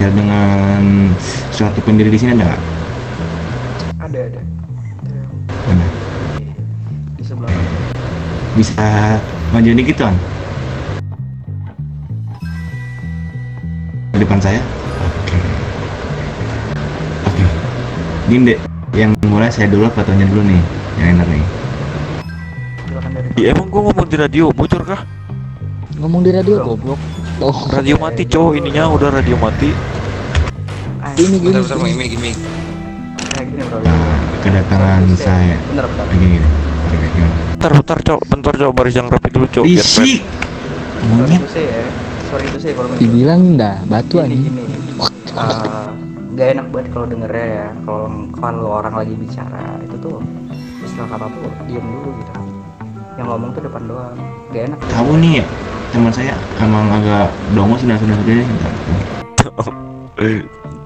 berbicara dengan suatu pendiri di sini ada nggak? Ada Mana? di sebelah kanan. Bisa maju dikit tuan? Di depan saya? Oke. Oke. Gini deh, yang mulai saya dulu fotonya dulu nih, yang enak nih. Silakan dari Ya, emang gua ngomong di radio, bocor kah? Ngomong di radio Belum. goblok. Oh, Radio mati cowok, ininya udah radio mati. gini gini. Bentar, gini. Gini bro. Kedatangan saya. Bentar. Gini. Oke, gimana? Bentar cok, baris yang rapi dulu cok. Biar keren. Risik. Sorry Monyet. itu sih kalau menurut Dibilang dah batu gini, anjing. gini. Gak enak banget kalau dengernya ya kalau orang lagi bicara itu tuh istilah kata tuh diem dulu gitu, yang ngomong tuh depan doang, gak enak. Tahu nih, teman saya emang agak dongo sudah ini.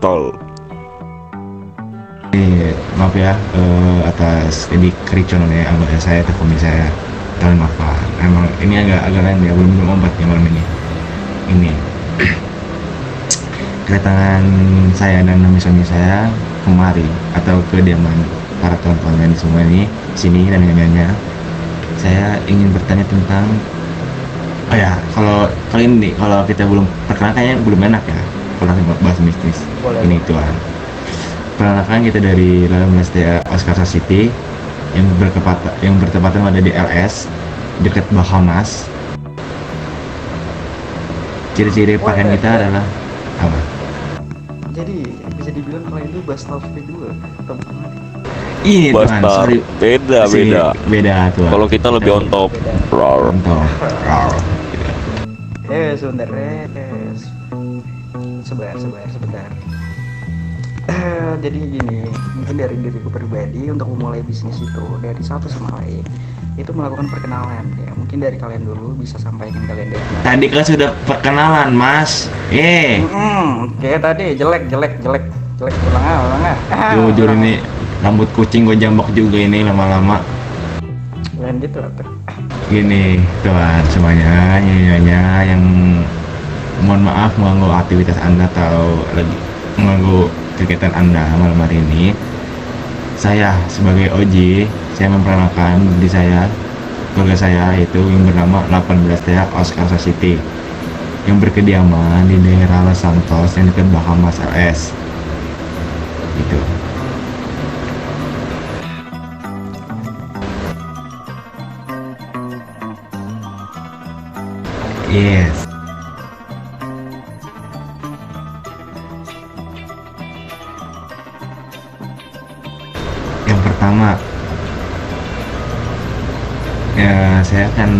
Tol. Maaf ya atas ini kericuan ya anggota saya, teleponin saya. Kalian maaf Pak. Emang ini agak lain ya, belum minum obat ya malam ini. Ini kedatangan saya dan suami saya kemari atau kediaman para teman-teman semua ini sini dan nyanyiannya. Saya ingin bertanya tentang kalau ini kalau kita belum perkenalan kayaknya belum enak ya kalau nanti bahas bisnis. Boleh. Ini tuan. Perkenalkan kita dari Lalu Mestia Oscar City yang bertepatan ada di LS dekat Bahamas. Ciri-ciri pakaian kita adalah apa? Jadi bisa dibilang kalian itu Bastard juga atau bukan? Ini tuan, Basta. sorry. Beda. Beda tuan. Kalau kita lebih on top. Rar. Contoh, rar. Sebentar, sebentar. Jadi gini, mungkin dari diriku pribadi untuk memulai bisnis itu dari satu sama lain itu melakukan perkenalan ya. Mungkin dari kalian dulu bisa sampaikan kalian dari mana. Tadi kan sudah perkenalan, Mas. Oke, tadi jelek. Ulang ah. Jujur ini rambut kucing gue jambak juga ini lama-lama. Lanjut tuh. Gini, tuan semuanya, nyanyiannya yang mohon maaf mengganggu aktivitas Anda atau lagi mengganggu kegiatan Anda malam hari ini. Saya sebagai OG, saya memperkenalkan diri saya, keluarga saya yaitu yang bernama 18 Tea Oscar City yang berkediaman di daerah Los Santos yang dekat Bahamas LS. Gitu. Yes. Yang pertama, ya saya akan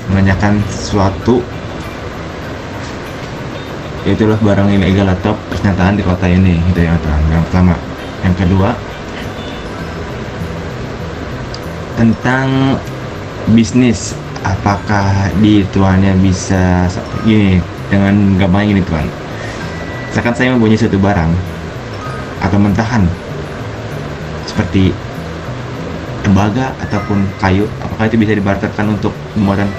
menanyakan sesuatu, yaitulah barang ilegal atau pernyataan di kota ini, itu yang pertama. Yang kedua, tentang bisnis, apakah di tuannya bisa gini, dengan gampangnya gini tuan, misalkan saya mempunyai suatu barang atau mentahan seperti tembaga ataupun kayu, apakah itu bisa dibarterkan untuk pembuatan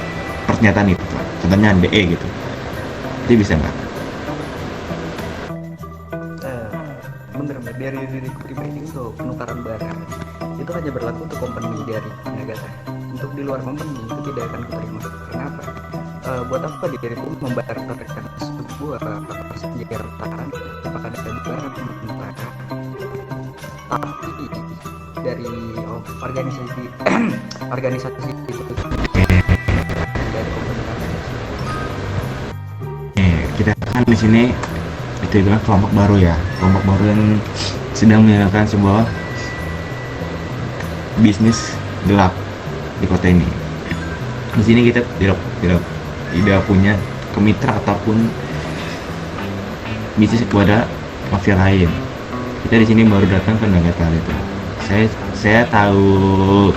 pernyataan itu, contohnya DE gitu, itu bisa nggak? Bener dari diriku pribadi untuk penukaran barang itu hanya berlaku untuk company dari negara. Untuk di luar company itu tidak akan kuterima. Kenapa? Buat apa diriku membarterkan sebuah persenjataan apakah ada barang mentah tapi dari organisasi itu dari company kami. Kita kan di sini itu adalah kelompok baru ya, kelompok baru yang sedang menjalankan sebuah bisnis gelap di kota ini. Di sini kita tidak punya kemitra ataupun bisnis kepada mafia lain. Kita di sini baru datang ke Nagata itu. Saya tahu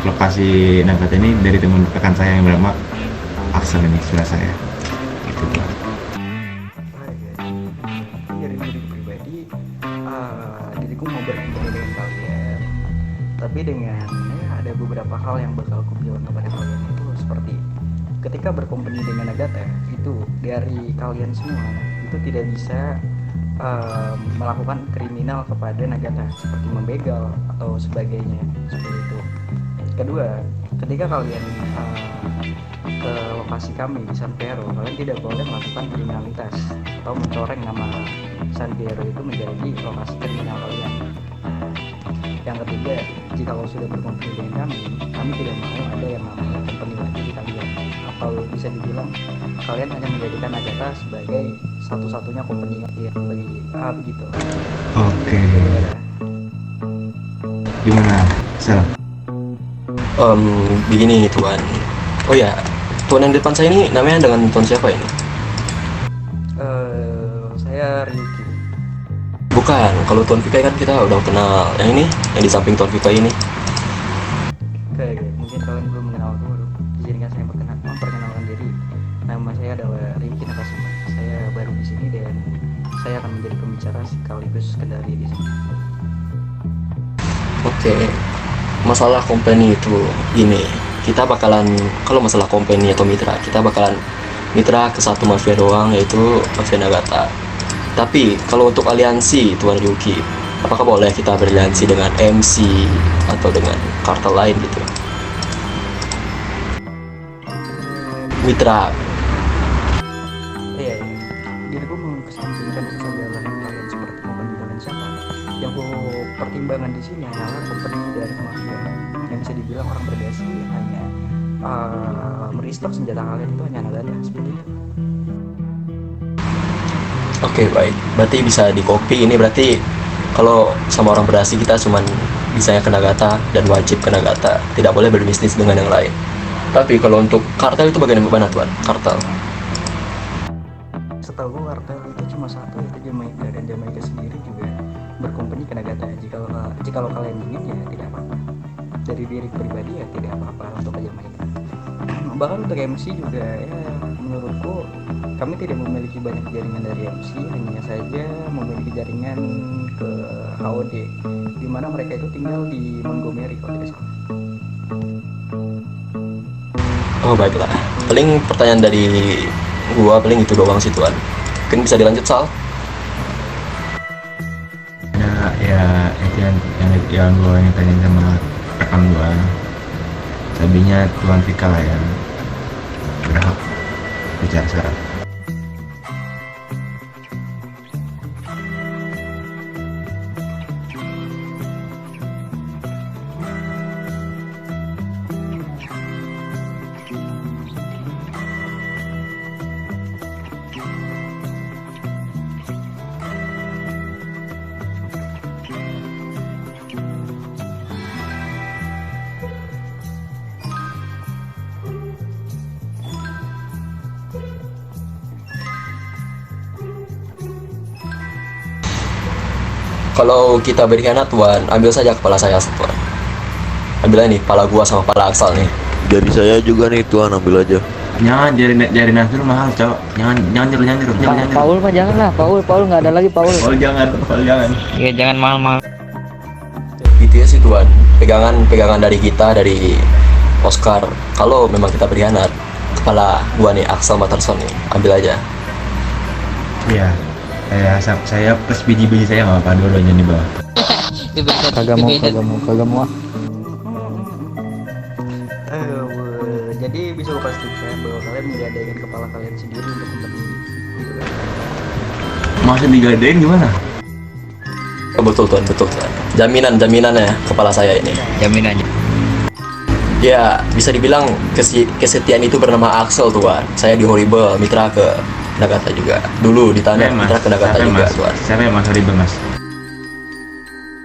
lokasi Nagata ini dari teman rekan saya yang bernama Axel ini, saudara saya. Itu Pak. Dari diri pribadi, diriku mau berkompetisi dengan kalian, tapi dengan ada beberapa hal yang bakal aku bilang kepada kalian itu seperti ketika berkompetisi dengan Agatha itu dari kalian semua itu tidak bisa melakukan kriminal kepada Nagata seperti membegal atau sebagainya seperti itu. Kedua, ketika kalian ke lokasi kami di San Fierro, kalian tidak boleh melakukan kriminalitas atau mencoreng nama San Fierro itu menjadi lokasi kriminal kalian. Yang ketiga, jika kau sudah berkompeni dengan kami tidak mau ada yang namanya company lagi di kalian, atau bisa dibilang kalian hanya menjadikan Nagata sebagai satu-satunya company yang begitu. Oke. Gimana, Sel? Begini Tuan. Oh ya, Tuan yang di depan saya ini namanya dengan Tuan siapa ini? Saya Ryuki. Bukan, kalau Tuan Vika kan kita udah kenal. Yang ini, yang di samping Tuan Vika ini. Oke, mungkin kalian belum mengenal aku. Izinkan saya memperkenalkan diri. Nama saya adalah Ryuki Nakasuma. Saya baru di sini dan saya akan menjadi pembicara sekaligus kendali di sini. Oke, masalah company itu gini. Kita bakalan, kalau masalah company atau mitra, kita bakalan mitra ke satu mafia doang, yaitu mafia Nagata. Tapi kalau untuk aliansi Tuan Ryuki, apakah boleh kita beraliansi dengan MC atau dengan kartel lain gitu? Mitra. Iya. Diriku mengesampingkan kesadaran kalian seperti company kalian siapa. Yang ku pertimbangan di sini adalah company dari mafia yang bisa dibilang orang berdasi, hanya merestock senjata kalian itu hanya Nagata seperti itu. Oke, baik. Berarti bisa di copy ini, berarti kalau sama orang berdasi kita cuman bisanya ke Nagata dan wajib ke Nagata, tidak boleh berbisnis dengan yang lain. Tapi kalau untuk kartel itu bagaimana Tuan? Kartel. Setahu kartel itu cuma satu, yaitu Jamaica, dan Jamaica sendiri juga berkompeni ke Nagata. Jika kalian ingin ya tidak apa-apa. Dari diri pribadi ya tidak apa-apa untuk ke Jamaica. Bahkan untuk MC juga ya menurutku kami tidak memiliki banyak jaringan dari MC, hanya saja memiliki jaringan ke HOD, di mana mereka itu tinggal di Montgomery kalau tidak salah. Oh, baiklah. Paling pertanyaan dari gua paling itu doang sih Tuan. Mungkin bisa dilanjut Sal? Ya itu yang gue ingin tanyain sama rekan gue. Lebihnya Tuan Vika lah yang berhak bicara sekarang. Kalau kita berkhianat Tuan, ambil saja kepala saya Tuan. Ambil aja nih, kepala gua sama kepala Aksal nih. Jadi saya juga nih Tuan, ambil aja. Jangan jari Nasrul mahal, cowok. Jangan nyuruh. Paul mah jangan lah, Paul nggak ada lagi Paul. Paul jangan. Iya jangan mahal-mahal. Gitu ya sih Tuan. Pegangan dari kita, dari Oscar. Kalau memang kita berkhianat, kepala gua nih Aksal Matterson nih, ambil aja. Iya. Saya plus biji-biji saya nggak apa dulu di bawah. Kagak mau. Jadi bisa gue pastikan bahwa kalian menggadaikan kepala kalian sendiri untuk company gitu kan. Maksud digadein gimana? Oh, betul Tuan. Jaminannya kepala saya ini. Jaminannya. Ya, bisa dibilang kesetiaan itu bernama Axel Tuan. Saya di Horrible, mitra ke Nagata juga. Dulu di tanah mitra ke Nagata juga Tuan. Siapa yang Mas Horrible Mas?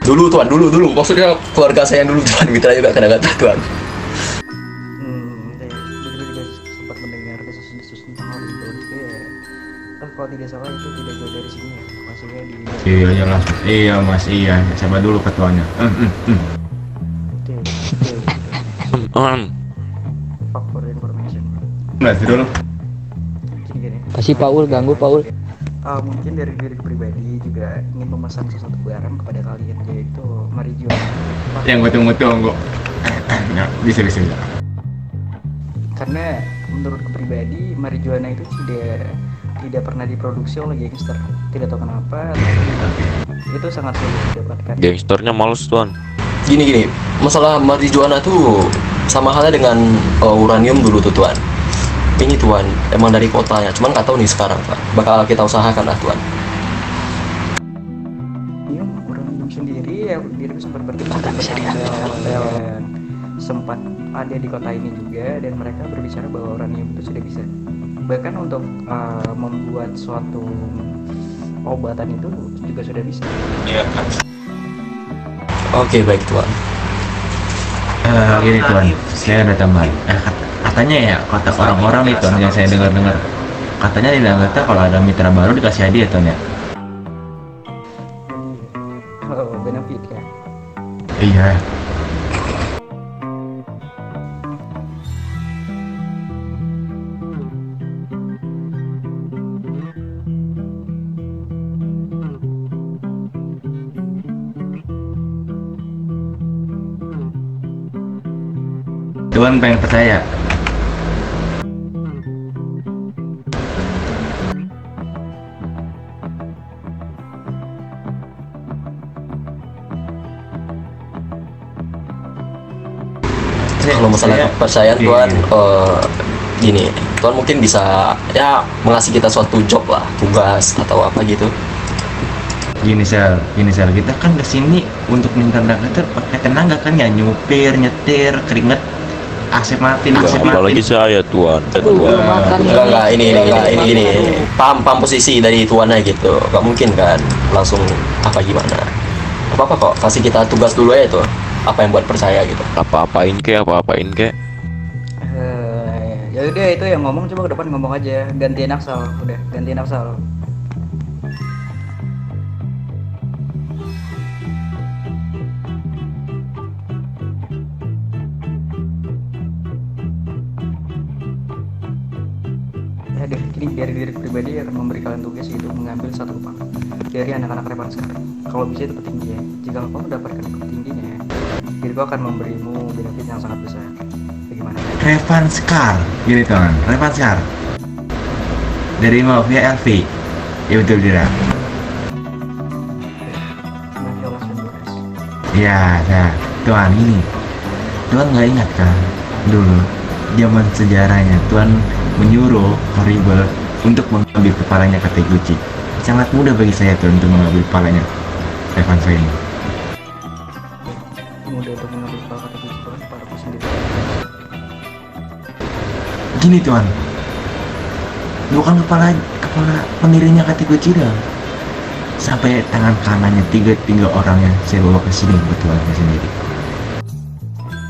Dulu Tuan, dulu. Maksudnya keluarga saya yang dulu Tuan, mitra juga ke Nagata Tuan. Dulu juga sempat mendengar desus-desus tentang hal itu. Kalau tidak salah itu tidak jauh dari sini ya. Maksudnya di. Iya jelas. Iya Mas, iya. Siapa dulu ketuanya? Oke. Fuck for information. Mas dulu. Gini. Kasih Paul, ganggu Paul. Mungkin dari diri pribadi juga ingin memesan sesuatu barang kepada kalian, yaitu marijuana. Yang gue tunggu. Ya, bisa. Karena menurut pribadi marijuana itu tidak pernah diproduksi oleh gangster. Tidak tahu kenapa, itu sangat sulit didapatkan. Gangsternya males tuan. Gini, masalah marijuana tuh sama halnya dengan uranium dulu tuh tuan. Ini tuan, emang dari kotanya, cuman nggak tahu nih sekarang Pak. Bakal kita usahakan lah tuan. Uranium sendiri ya diriku sempat bertemu dan sempat ada di kota ini juga, dan mereka berbicara bahwa uranium itu sudah bisa bahkan untuk membuat suatu obatan itu juga sudah bisa. Oke, baik tuan. Gini tuan, saya ada tambahan. Katanya ya, kata orang-orang nih tuan yang saya dengar-dengar, katanya di Nagata kalau ada mitra baru dikasih hadiah tuan ya. Oh, benefit ya. Iya. Tuan pengen percaya? Kalau masalah kepercayaan tuan, gini, tuan mungkin bisa ya mengasih kita suatu job lah, tugas atau apa gitu. Gini sel, kita kan kesini untuk minta Nagata pakai tenaga kan ya, nyupir, nyetir, keringet, AC mati. Apalagi saya tuan. Enggak, ini paham posisi dari tuannya gitu. Gak mungkin kan langsung apa gimana. Apa kok, kasih kita tugas dulu aja tuh. Apa yang buat percaya gitu. Apa-apain ke? Ya udah, itu yang ngomong coba ke depan ngomong aja, gantiin Aksal, udah gantiin Aksal. Ini dari diri pribadi akan memberi kalian tugas itu mengambil satu lubang dari anak-anak Revan sekarang. Kalau bisa itu petinggi ya. Jika kau mendapatkan petingginya, diriku akan memberimu benefit yang sangat besar. Bagaimana? Revan Scar, gini teman, Revan Scar dari Mafia LV. Ya betul tidak? Mafia Las Venturas. Ya, nah, tuan ini, tuan nggak ingat kan dulu zaman sejarahnya tuan menyuruh Horrible untuk mengambil kepalanya Kateguchi. Sangat mudah bagi saya tuan untuk mengambil kepalanya Revan ini. Mudah untuk mengambil kepala Kateguchi tuan, kepalaku sendiri. Gini tuan, bukan kepala pendirinya Kateguchi dong. Sampai tangan kanannya tiga orang yang saya bawa ke sini betulan sendiri.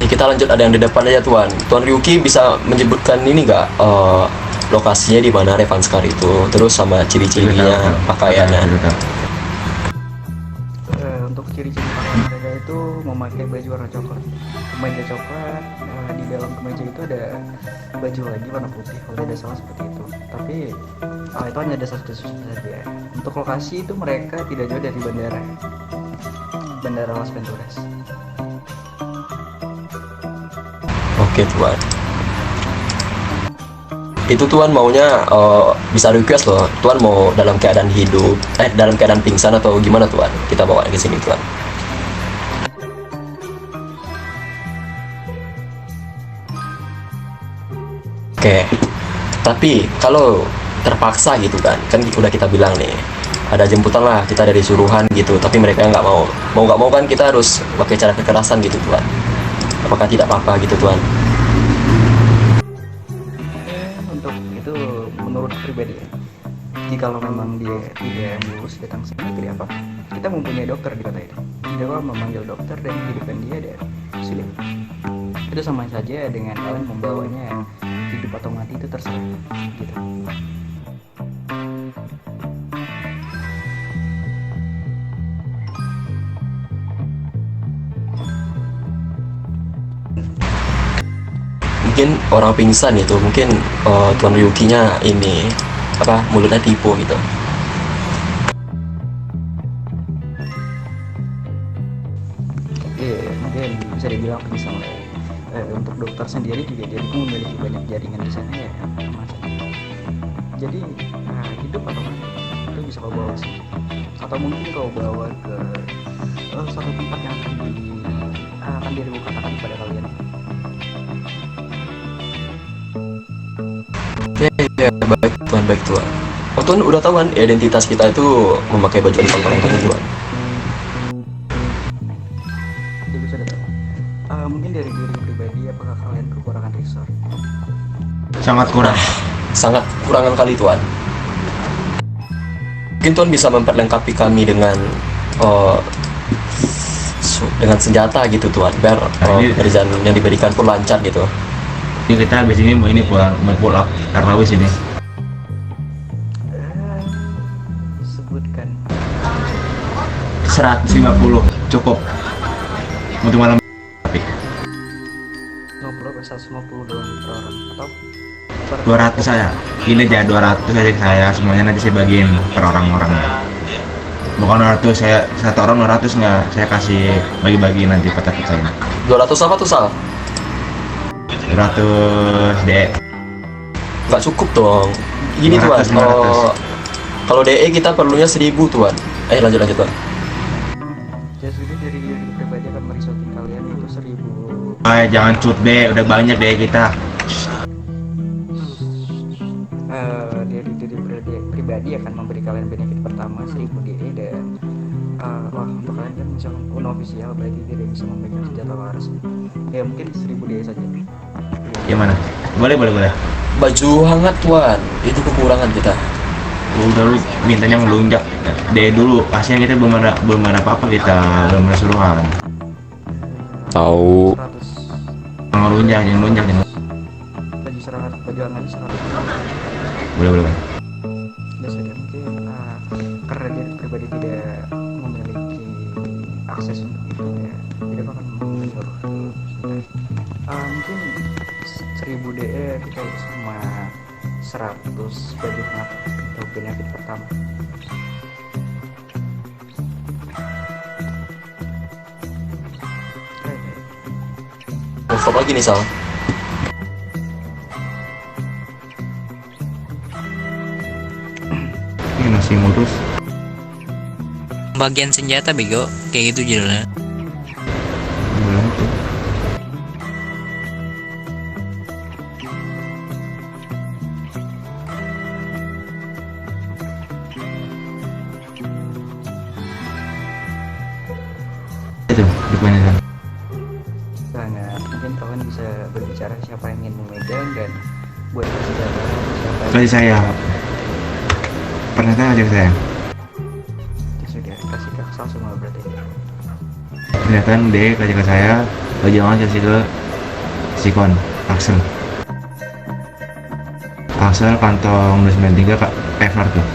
Kita lanjut, ada yang di depan aja tuan. Tuan Ryuki bisa menyebutkan ini nggak lokasinya di mana Revan Scar itu, terus sama ciri-cirinya, pakaiannya. Untuk ciri-ciri pakaian mereka itu memakai baju warna coklat, kemeja coklat. Di dalam kemeja itu ada baju lagi warna putih, kalau tidak salah seperti itu. Tapi itu hanya desas-desus saja. Untuk lokasi itu mereka tidak jauh dari bandara Las Venturas. Oke tuan. Itu tuan maunya bisa request loh. Tuan mau dalam keadaan hidup, dalam keadaan pingsan atau gimana tuan? Kita bawa ke sini tuan. Oke. Tapi kalau terpaksa gitu kan udah kita bilang nih, ada jemputan lah, kita dari suruhan gitu, tapi mereka nggak mau. Mau nggak mau kan kita harus pakai cara kekerasan gitu tuan. Apakah tidak apa-apa gitu tuan? Untuk itu menurut pribadi ya, jikalau memang dia tidak lulus datang sini, tidak apa-apa. Kita mempunyai dokter di kota ini. Dia kalau memanggil dokter dan hidupkan dia, dan sudah. Itu sama saja dengan kalian membawanya hidup atau mati, itu terserah gitu. Mungkin orang pingsan itu, mungkin Tuan Ryuki-nya ini apa, mulutnya tipu gitu. Mungkin bisa dibilang pingsan lah. Untuk dokter sendiri juga dia memiliki banyak jaringan di sana ya, macam. Jadi gitu. hidup atau mati itu bisa kau bawa sih, atau mungkin kau bawa ke suatu tempat yang akan dirimu katakan kepada kalian. Ya, baik Tuhan. Oh, Tuhan udah tahu kan identitas kita itu memakai baju uniform Valentine Tuhan. Jadi sudah tahu. Mungkin dari diri pribadi, apakah kalian kekurangan resource? Sangat kurang. Sangat kurangan kali Tuhan. Mungkin Tuhan bisa memperlengkapi kami dengan dengan senjata gitu Tuhan, biar pekerjaan yang diberikan pun lancar gitu. Ini kita habis ini mau pulang karena wis ini. Sebutkan 150 cukup untuk malam. 50 atau 150 doang per orang atau 200 saya. Ini aja 200 aja saya, semuanya nanti saya bagiin per orang-orang. Bukan 200 saya, satu orang 200 nggak, saya kasih bagi-bagi nanti petak saya. 200 apa tuh Sal? 200 DE. Nggak cukup dong. Gini 500, Tuhan, kalau DE kita perlunya 1000 Tuhan. Lanjut Tuhan. jadi dari diri pribadi akan merisotin kalian itu 1000. Jangan cut be, udah banyak DE kita. Dari diri pribadi akan memberi kalian benefit pertama 1000 DE dan wah untuk kalian kan misalnya unofficial berarti tidak bisa memegang senjata waras ya, mungkin 1000 DE saja. Gimana? Boleh. Baju hangat Tuhan, itu kekurangan kita. Udah lu mintanya melunjak DE dulu, pasnya kita belum ada apa-apa, kita belum ada suruhan. Tahu. 100 Jangan lunjak. baju serangan, baju hangat 100. Boleh. Ya sudah, mungkin karena diri pribadi tidak memiliki akses untuk itu ya, tidak akan menyuruh. Mungkin 1000 DE kita cuma 100 baju hangat untuk benefit pertama. Stop lagi nih Sal. Ini masih ngurus. Bagian senjata bego, kayak gitu judulnya. Belum tuh. Itu depannya kan. Sangat mungkin kalian bisa berbicara siapa yang ingin memegang dan buat senjata siapa yang Kasih saya. Pernyataan aja saya. itu sudah kasih ke Aksal semua berarti. Pernyataan D kasih ke saya, jangan kasih ke Sikon, Axel. Axel kantong 293 Kak Ever tuh.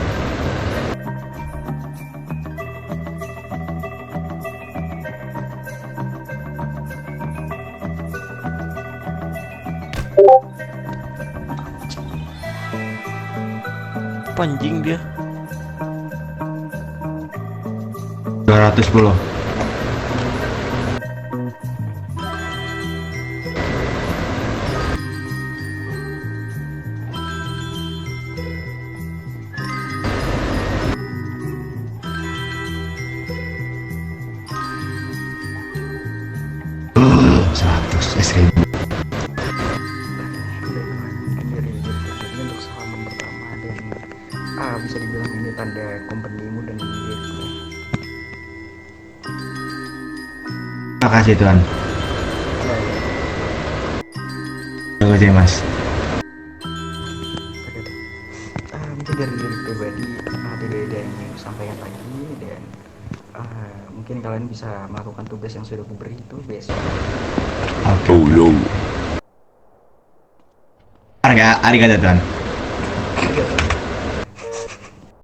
Anjing dia. 210. Seribu. Mungkin dari pribadi untuk salaman pertama dan bisa dibilang ini tanda company-mu dan dirimu. Terima kasih Tuhan. Terima kasih Mas. Mungkin dari diri pribadi tidak ada yang ingin sampaikan lagi dan mungkin kalian bisa melakukan tugas yang sudah kuberi itu besok. Yo. Arigato Tuhan. Arigato.